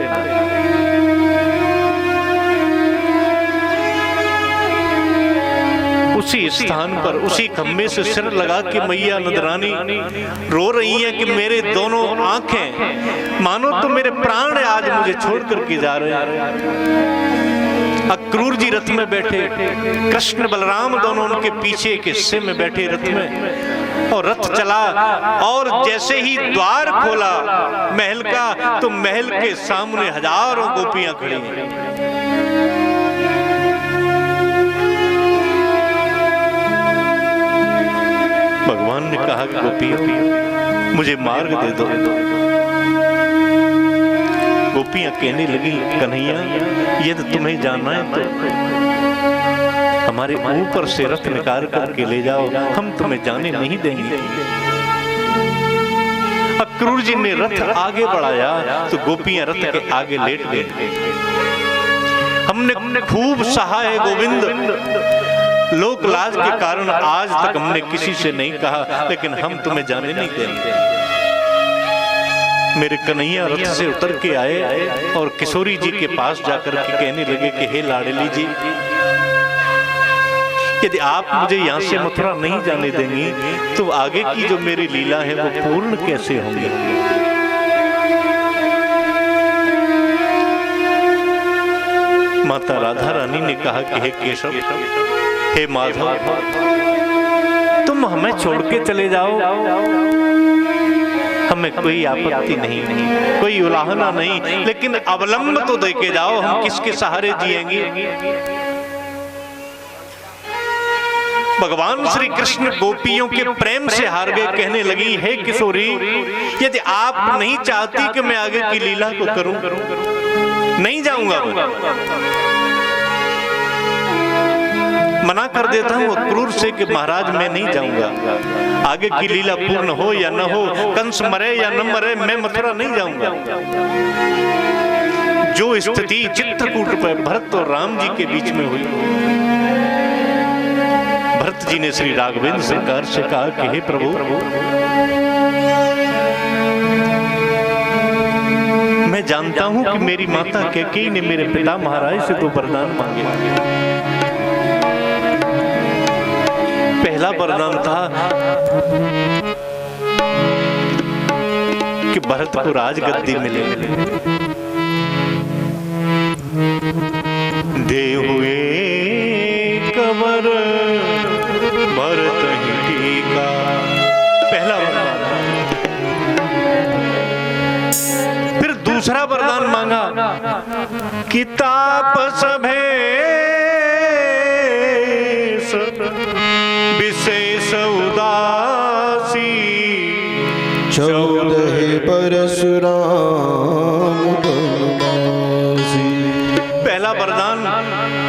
उसी स्थान पर, उसी खम्भे से सिर लगा के मैया नंदरानी रो रही है कि मेरे दोनों आंखें मानो तो मेरे प्राण आज मुझे छोड़ करके जा रहे हैं। अक्रूर जी रथ में बैठे, कृष्ण बलराम दोनों उनके पीछे के हिस्से में बैठे रथ में, और रथ चला और जैसे ही द्वार खोला महल का तो महल के सामने हजारों गोपियां खड़ी हैं। भगवान ने कहा कि गोपियां मुझे मार्ग दे दो। गोपियां कहने लगी, कन्हैया यदि तुम्हें जाना है तो हमारे ऊपर से रथ निकाल करके ले जाओ, हम तुम्हें जाने नहीं देंगे। अक्रूर जी ने रथ आगे बढ़ाया तो गोपियां रथ के आगे लेट गई। हमने खूब सहा है गोविंद, लोक लाज के कारण आज तक हमने किसी से नहीं कहा, लेकिन हम तुम्हें जाने नहीं देंगे। मेरे कन्हैया रथ से उतर के आए और किशोरी जी के पास जाकर के कहने लगे कि हे लाडली जी, यदि आप मुझे यहाँ से मथुरा नहीं जाने देंगी तो आगे की जो मेरी लीला है वो पूर्ण कैसे होंगी। माता राधा रानी ने कहा कि हे केशव, हे माधव, तुम हमें छोड़ के चले जाओ, हमें कोई आपत्ति नहीं, कोई उलाहना नहीं, लेकिन अवलंब तो दे के जाओ, हम किसके सहारे जिएंगे। भगवान श्री कृष्ण गोपियों के प्रेम से हार गए, कहने लगी हे किशोरी, यदि आप नहीं चाहती कि मैं आगे की लीला को करूं, नहीं जाऊंगा, मना कर देता हूं क्रूर से कि महाराज मैं नहीं जाऊंगा, आगे की लीला पूर्ण हो या न हो, कंस मरे या न मरे, मैं मथुरा नहीं जाऊंगा। जो स्थिति चित्रकूट पर भरत और राम जी के बीच में हुई, भरत जी ने श्री राघवेंद्र सरकार से कहा कि हे प्रभु, मैं जानता हूं कि मेरी माता कैकेयी ने मेरे पिता महाराज से 2 वरदान मांगे। पहला वरदान था कि भरत को राजगद्दी मिले, दे हुए कवर भरत ही टीका, पहला वरदान। फिर दूसरा वरदान मांगा कि तापस भेष विशेष उदासी, 14 परशुराम वनवासी। पहला वरदान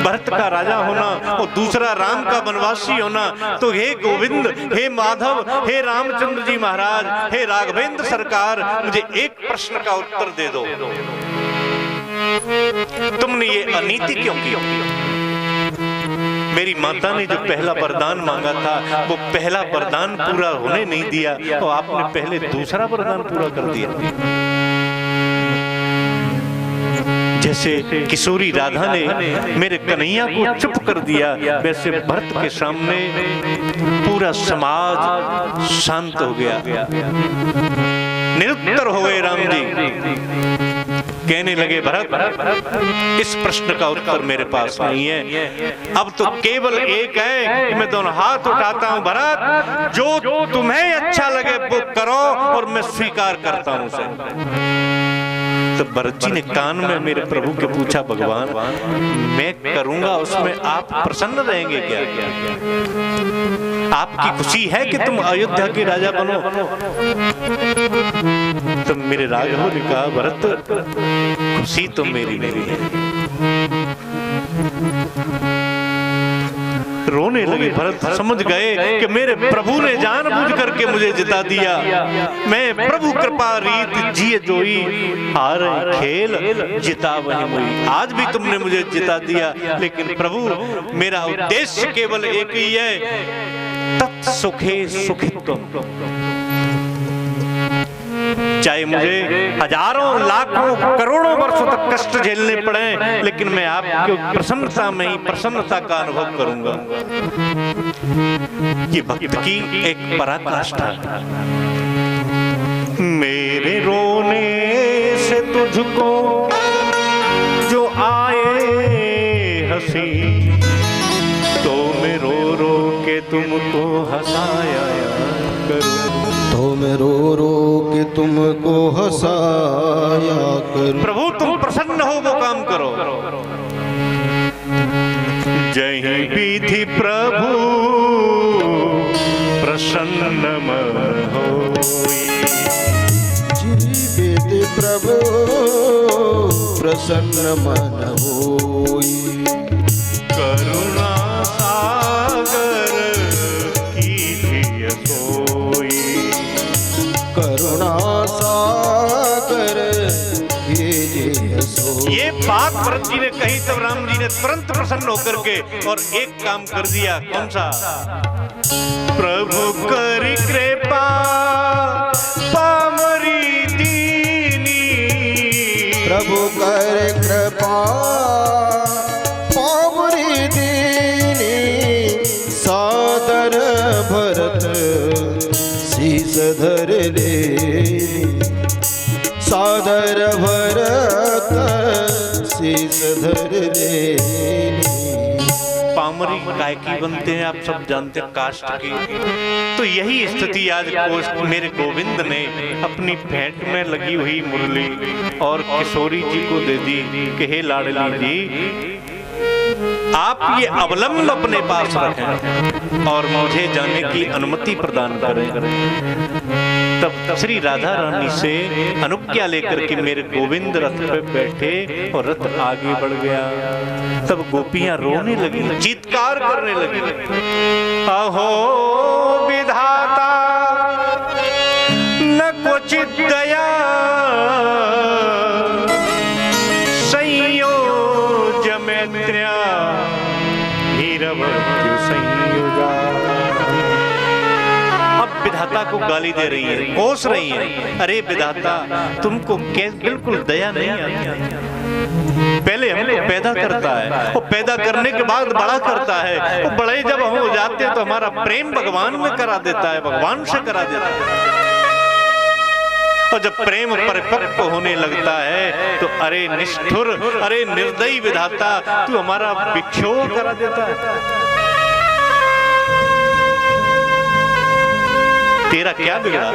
भरत का राजा होना और दूसरा राम का वनवासी होना। तो हे गोविंद, हे माधव, हे रामचंद्र जी महाराज, हे राघवेंद्र सरकार, मुझे एक प्रश्न का उत्तर दे दो, तुमने ये अनीति क्यों की? मेरी माता ने जो पहला वरदान मांगा था वो पहला वरदान पूरा होने नहीं दिया और आपने पहले दूसरा वरदान पूरा कर दिया। जैसे किशोरी राधा ने मेरे कन्हैया को चुप कर दिया, वैसे भरत के सामने पूरा समाज शांत हो गया, निरुत्तर हो गए। राम जी कहने लगे भरत, इस प्रश्न का उत्तर मेरे पास नहीं है, अब तो केवल एक है कि मैं दोनों हाथ उठाता हूं, भरत जो तुम्हें अच्छा लगे वो करो और मैं स्वीकार करता हूं उसे। तो भरत जी ने कान में मेरे प्रभु के पूछा, भगवान मैं करूंगा उसमें आप प्रसन्न रहेंगे क्या? आपकी खुशी है कि तुम अयोध्या के राजा बनो? तो मेरे राघव ने कहा, भरत खुशी तो मेरी है। रोने लगे भरत, समझ गए कि मेरे प्रभु ने जानबूझ करके मुझे जिता दिया, मैं प्रभु कृपा रीत जिए जोई, हार खेल जिता वही मुई। आज भी तुमने मुझे जिता दिया, लेकिन प्रभु मेरा उद्देश्य केवल एक ही है, तत्सुखे सुखित्वम। चाहे मुझे हजारों लाखों करोड़ों वर्षों तक कष्ट झेलने पड़े, लेकिन मैं आपकी प्रसन्नता में ही प्रसन्नता का अनुभव करूंगा। ये भक्त की एक पराकाष्ठा है। मेरे रोने से तुझको जो आए हंसी, तो मैं रो रो के तुमको हंसाया करूं, तो मैं रो रो के तुमको हंसाया करूं। प्रभु तुम प्रसन्न हो वो काम करो। जय विधि प्रभु प्रसन्न मन होई, जय विधि प्रभु प्रसन्न मन होई, करुणा सागर कीजिए सोई, करुणा सागर कीजिए सोई। ये बात भरत जी ने कही तब राम जी ने तुरंत प्रसन्न होकर के और एक काम कर दिया। कौन सा? प्रभु करी कृपा पामरी दी, धर ले सादर भरत शीस धर ले। पामरी काय की बनते हैं, आप सब जानते हैं, कास्ट की। तो यही स्थिति आज मेरे गोविंद ने अपनी भेंट में लगी हुई मुरली और किशोरी जी को दे दी कि हे लाडली जी, आप ये अवलंब अपने पास रखें और मुझे जाने की अनुमति प्रदान करें। तब श्री राधा रानी से अनुज्ञा लेकर के मेरे गोविंद रथ पे बैठे और रथ आगे बढ़ गया। तब गोपियां रोने लगी, चीत्कार करने लगी, अहो विधाता न क्वचित दया संयोज मैत्र्या हीरवत्यो संयोजा। अब विधाता को गाली दे रही है, कोस रही है, अरे विधाता तुमको बिल्कुल दया नहीं आती। पहले हमको पैदा करता है और पैदा करने के बाद बड़ा करता है, और बड़े जब हम हो जाते हैं तो हमारा प्रेम भगवान में करा देता है, भगवान से करा देता है। और जब प्रेम परिपक्व होने लगता है तो अरे निष्ठुर, अरे निर्दयी विधाता, तू हमारा विक्षोभ करा देता है। तेरा क्या बिगड़ा?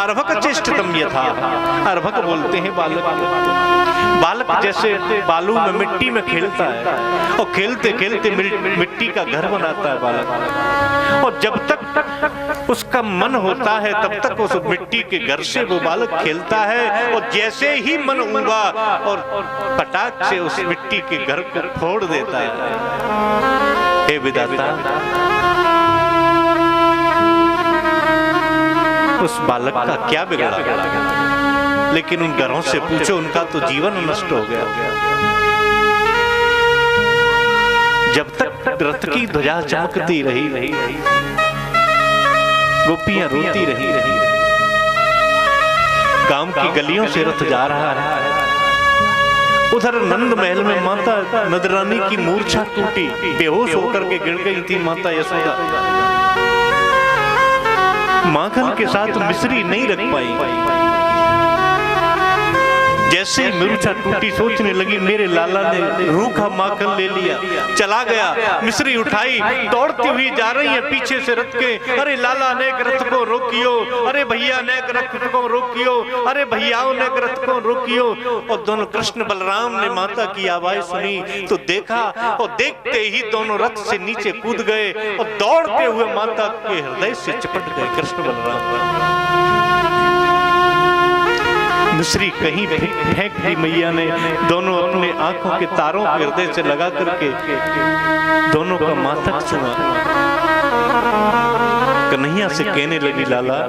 अर्भक चेष्टतम यथा। अर्भक बोलते हैं बालक, बालक जैसे बालू में मिट्टी में खेलता है और खेलते खेलते मिट्टी का घर बनाता है बालक, और जब तक उसका मन होता है तब तक उस मिट्टी के घर से वो बालक खेलता है, और जैसे ही मन उबा और पटाख से उस मिट्टी के घर को फोड़ देता है। हे विधाता, उस बालक का क्या बिगड़ा? लेकिन उन घरों से पूछो, उनका तो जीवन नष्ट हो गया। जब तक रथ की ध्वजा चमकती रही, गोपियां रोती रही, गांव की गलियों से रथ जा रहा है। उधर नंद महल में माता नंदरानी की मूर्छा टूटी, बेहोश होकर के गिर गई थी माता यशोदा। माखन के साथ मिश्री नहीं रख पाई। जैसे मूर्छा टूटी, सोचने लगी मेरे लाला ने रूखा माखन ले लिया, चला गया। मिश्री उठाई, दौड़ती हुई जा रही है पीछे से रथ के, अरे लाला नेक रथ को रोकियो, अरे भैया नेक रथ को रोकियो, अरे भैयाओं नेक रथ को रोकियो। और दोनों कृष्ण बलराम ने माता की आवाज सुनी तो देखा, और देखते ही दोनों रथ से नीचे कूद गए और दौड़ते हुए माता के हृदय से चिपट गए कृष्ण बलराम। मिश्री कहीं फेंक दी मैया ने। दोनों अपने आंखों के तारों के हृदय से लगा करके दोनों का मातक सुना। कन्हैया से कहने लगी, लाला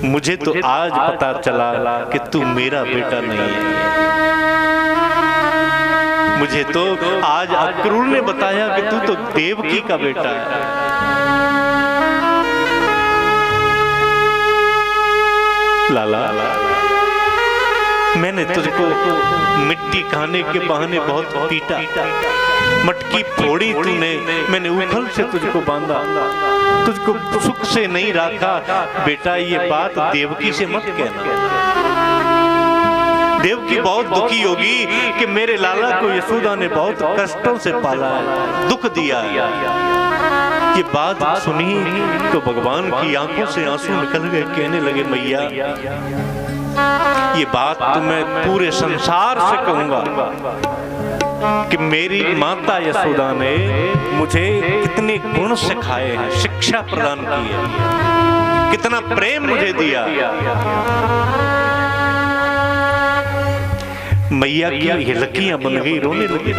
मुझे तो आज पता चला कि तू मेरा बेटा नहीं है। मुझे तो आज अक्रूर ने बताया कि तू तो देवकी का बेटा है। लाला, मैंने तुझको मिट्टी खाने के बहाने बहुत पीटा, मटकी फोड़ी तूने, मैंने उखल से तुझको बांधा, तुझको सुख से नहीं रखा। बेटा ये बात देवकी से मत कहना। देवकी बहुत दुखी होगी कि मेरे लाला को यशोदा ने बहुत कष्टों से पाला है, दुख दिया है। ये बात सुनी तो भगवान की आंखों से आंसू निकल गए। कहने लगे, मैया ये बात तो मैं पूरे संसार से कहूंगा कि मेरी माता यशोदा ने मुझे कितने गुण सिखाए हैं, शिक्षा प्रदान की है, कितना प्रेम मुझे दिया। मैया की ये लकियां बन गई, रोने लगी।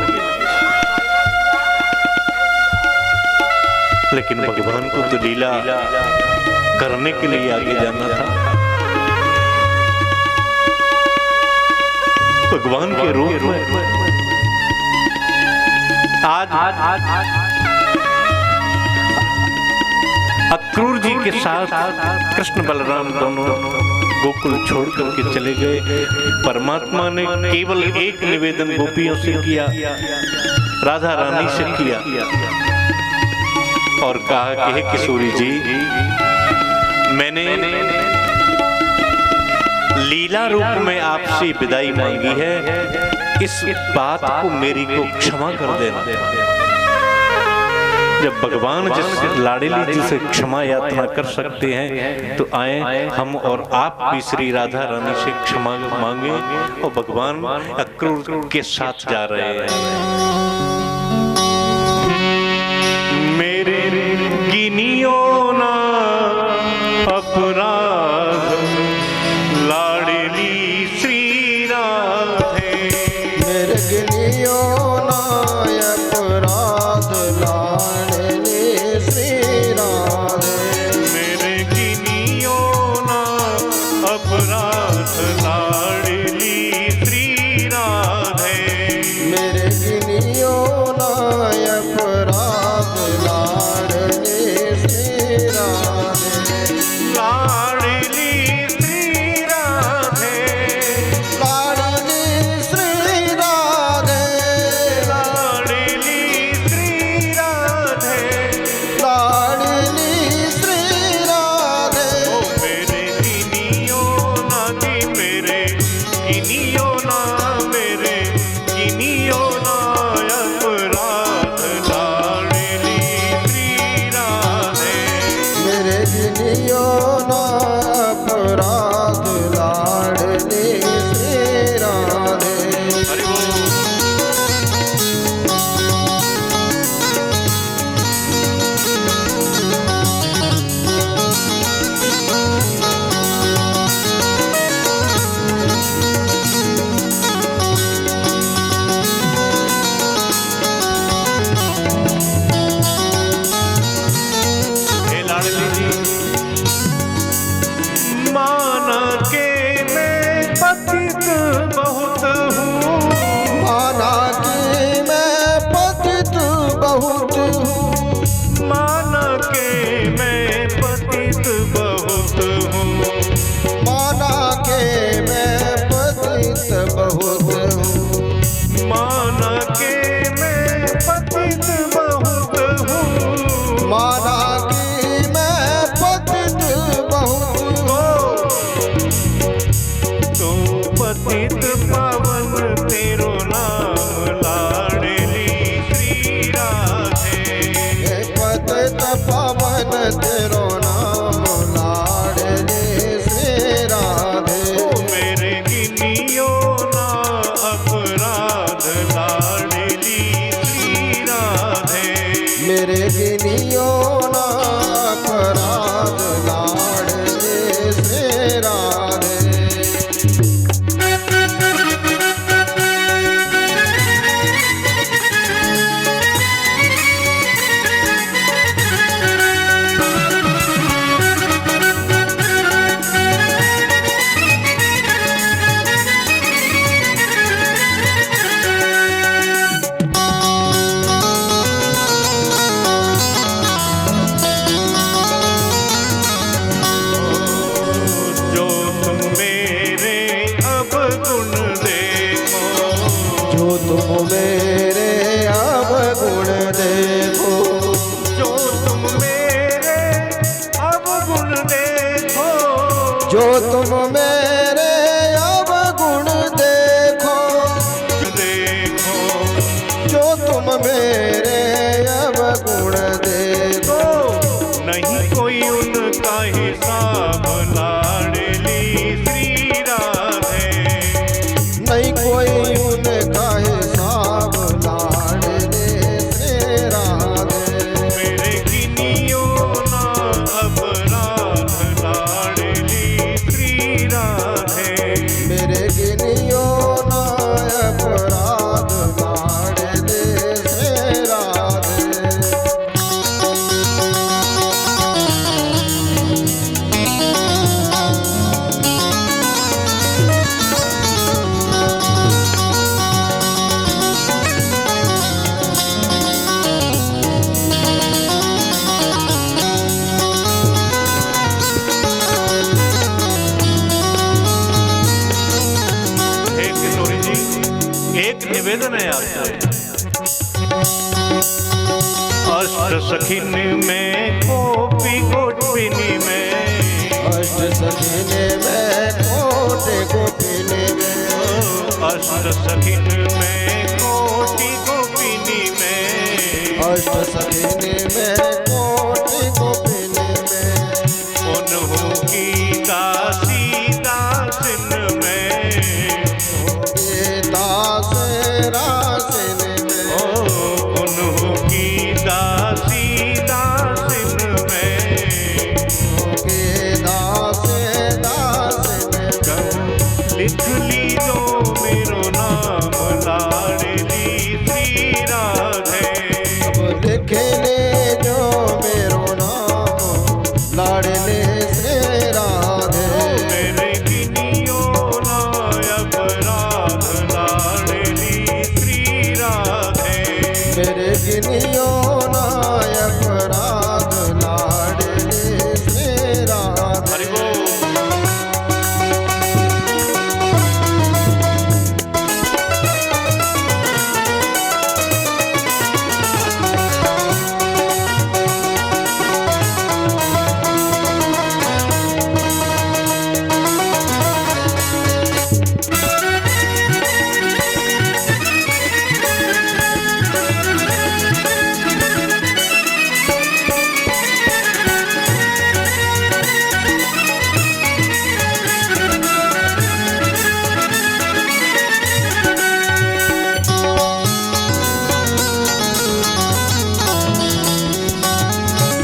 लेकिन भगवान को तो लीला करने के लिए आगे जाना था। भगवान के रूप में आज अक्रूर जी के साथ कृष्ण बलराम दोनों गोकुल छोड़ करके चले गए। परमात्मा ने केवल एक निवेदन गोपियों से किया, राधा रानी से किया, और कहा कि हे किशोरी जी, मैंने लीला रूप में आपसे विदाई मांगी है, इस बात को मेरी को क्षमा कर देना। जब भगवान जिस लाडली जी से क्षमा यातना कर सकते हैं तो आए हम और आप भी श्री राधा रानी से क्षमा मांगे। और भगवान अक्रूर के साथ जा रहे हैं। मेरे गिनियो ना अपराध लाडली श्री राधे, मेरे गिनियो ना अपराध लाडली श्री राधे, मेरे गिनियो ना अपराध लाडली श्री राधे, मेरे गिनियो ना अपराध लाडली श्री राधे, लाडली श्री राधे, लाडली श्री राधे, लाडली श्री राधे, लाडली श्री राधे, ओ मेरे गिनियो ना जी, मेरे गिनियो ना, मेरे गिनियो ना अपराध लाडली श्री राधे। मेरे गिनियो ना अपराध लाडली श्री राधे। हरि बोल। हे लाडली जी, माना के मैं पतित बहुत हूँ, माना कि मैं पतित बहुत हूँ, माना के मैं पतित बहुत हूँ, माना के मैं पतित बहुत हूँ, माना के मैं पतित बहुत हूँ, माना कि मैं पतित बहुत हूँ, तो पतित पावन तेरो नाम लाडली श्री राधे, हे पतित पावन तेरो नाम लाडली श्री राधे। ओ मेरे गिनियो ना अपराध लाडली श्री राधे, मेरे गिनियो ना अपराध लाडली श्री राधे। जो तुम मेरे अब गुण देखो, जो तुम मेरे अब गुण देखो, जो तुम मेरे अब गुण देखो, जो तुम मेरे अब गुण देखो, देखो जो तुम मेरे अब गुण देखो, तो नहीं कोई उनका हिसाब लाडली श्री राधे, नहीं कोई उनका हिसाब लाडली श्री राधे। मेरे गिनियो ना अपराध लाडली श्री राधे, मेरे गिनियो ना अपराध लाडली श्री राधे। हे किशोरी जी, एक निवेदन है आपसे। अष्ट सखिन में गोपी गोपिनी में, अष्ट सखिने में कोटि गोपिनी में, अष्ट सखिन में कोटि गोपिनी में, अष्ट सखिने में कोटि गोपिनी में, उन्हों की दासी दासिन में, ये दास रासिन में, उन्हों की दासी दासिन में, ये दास दासिन में, लिख लीजो मेरो नाम लाडली श्री राधे, अब लिख ले जो मेरो नाम लाडले श्री राधे, मेरे गिनियो ना अपराध लाडली श्री राधे, मेरे गिनियो ना अपराध लाडले श्री राधे। हरि बोल।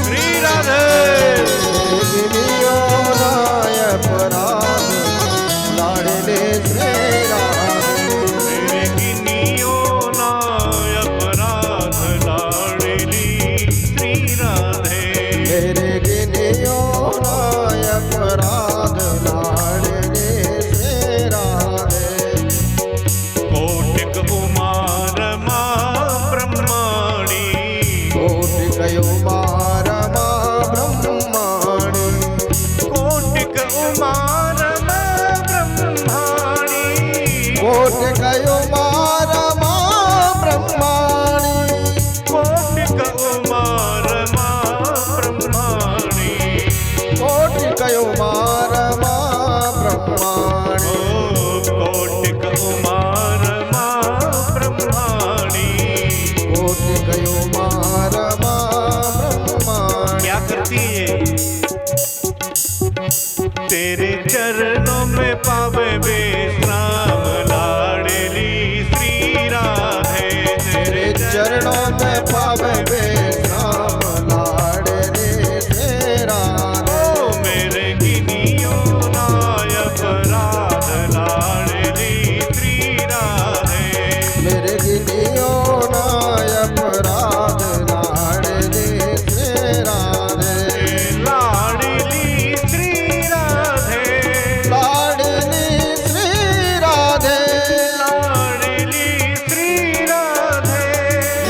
श्री राधे, गिनियो ना अपराध लाडले श्री राधे, मेरे गिनियो ना अपराध लाडली श्री राधे, मेरे गिनियो ना अपराध लाडले श्री राधे, कोटिक उमा रमा ब्रह्माणी, कोटि कयो मारमा ब्रह्माणी, कोटिक उमा रमा ब्रह्माणी, कोटि कयो मारमा ब्रह्माणी, कोटिक उमा रमा ब्रह्माणी, कोटि कयो मारमा ब्रह्माणी, कोटिक उमा रमा ब्रह्माणी, कोटि कयो मारमा ब्रह्माणी। क्या करती है? तेरे चरणों में पावे विश्राम लाडली श्री राधे, तेरे चरणों में पावे विश्राम लाडले श्री राधे, ओ मेरे गिनियो ना अपराध लाडली श्री राधे, मेरे गिनियो ना अपराध लाडले श्री राधे, लाडली श्री राधे, लाडली श्री राधे, लाडली श्री राधे,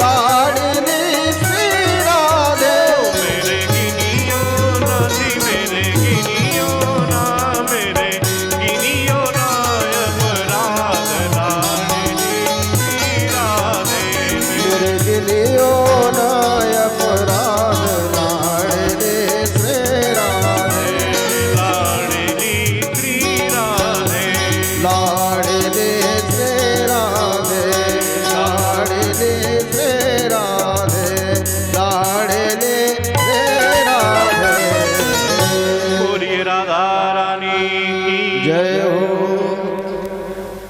लाडली श्री राधे, मेरे गिनियो ना जी, मेरे गिनियो ना, मेरे गिनियो ना अपराध लाडली श्री राधे, मेरे गिनियो ना अपराध लाडले श्री राधे, लाडली श्री राधे, लाडली